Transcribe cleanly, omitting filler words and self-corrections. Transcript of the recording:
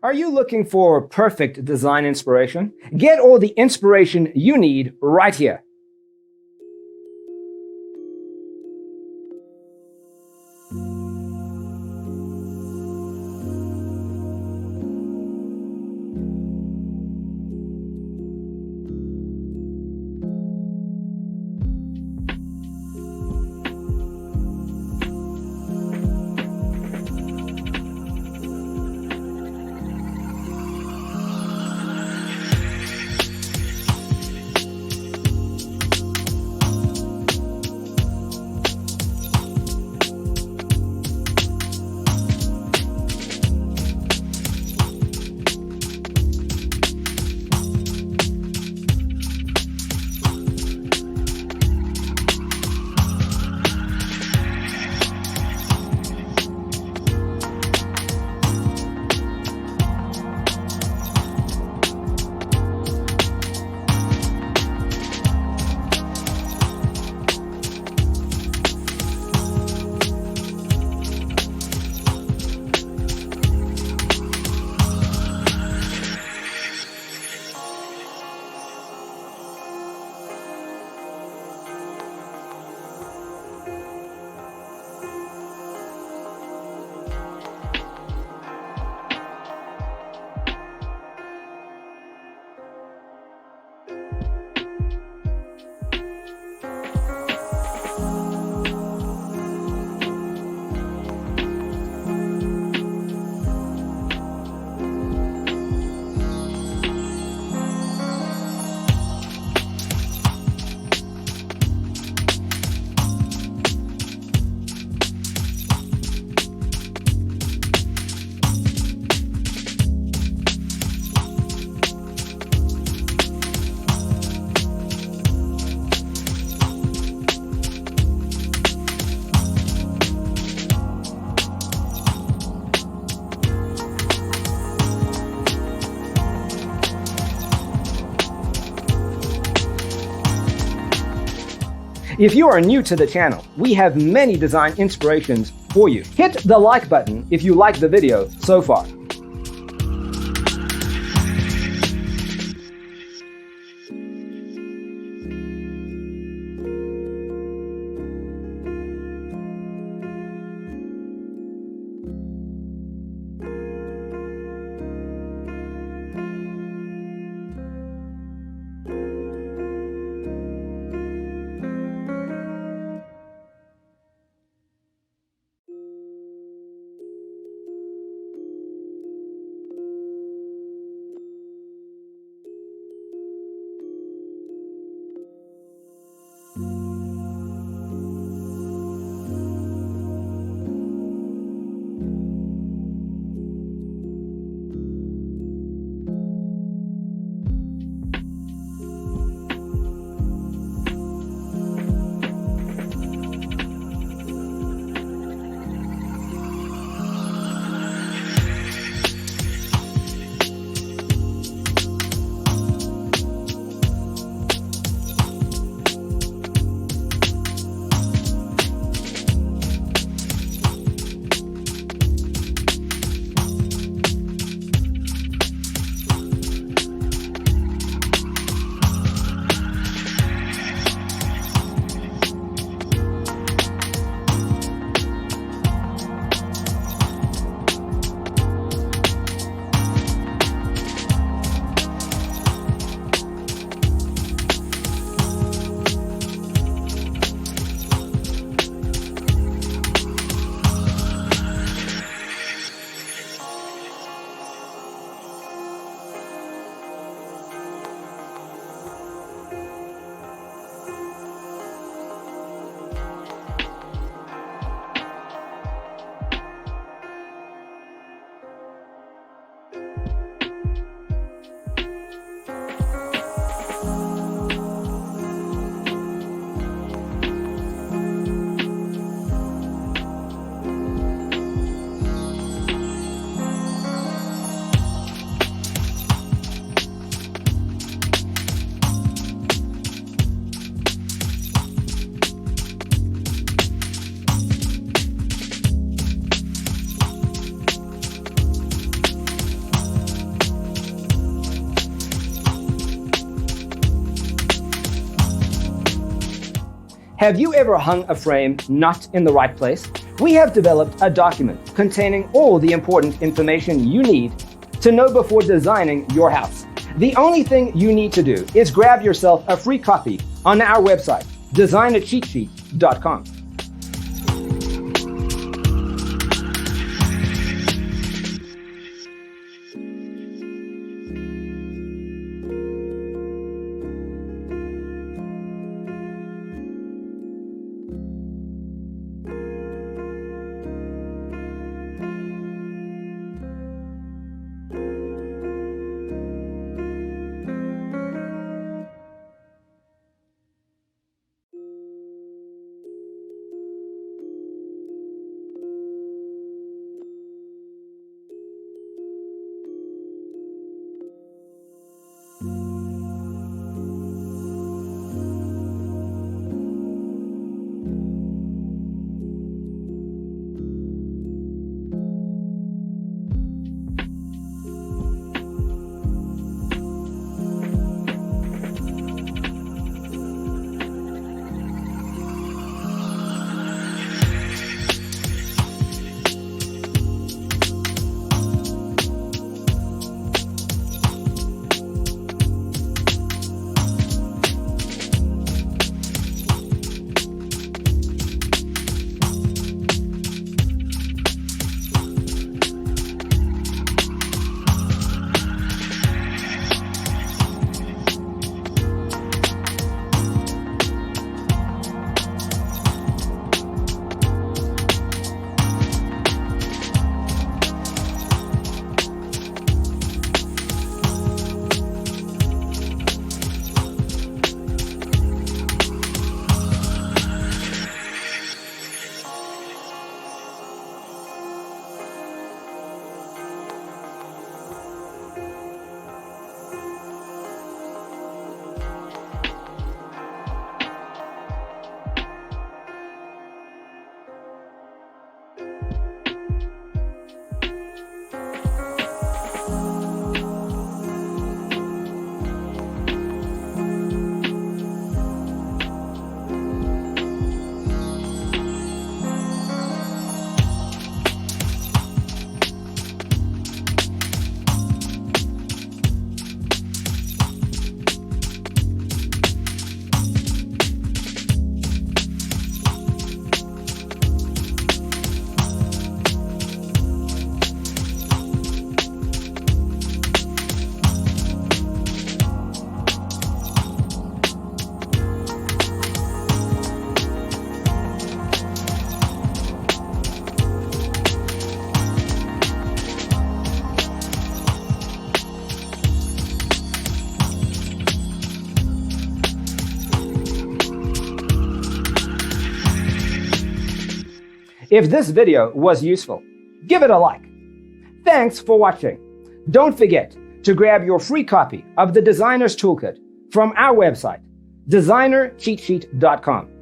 Are you looking for perfect design inspiration? Get all the inspiration you need right here. If you are new to the channel, we have many design inspirations for you. Hit the like button if you like the video so far. Have you ever hung a frame not in the right place? We have developed a document containing all the important information you need to know before designing your house. The only thing you need to do is grab yourself a free copy on our website, designercheatsheet.com. If this video was useful, give it a like. Thanks for watching. Don't forget to grab your free copy of the Designer's Toolkit from our website, designercheatsheet.com.